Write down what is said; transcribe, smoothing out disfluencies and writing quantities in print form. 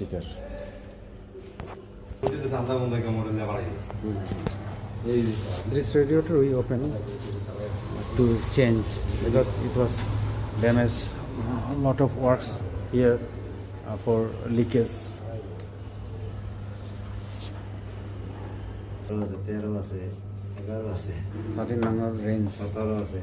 Sticker. This radiator we open to change because it was damaged. A lot of works here for leakage. 13 আছে 11 আছে 13 number range. 17 আছে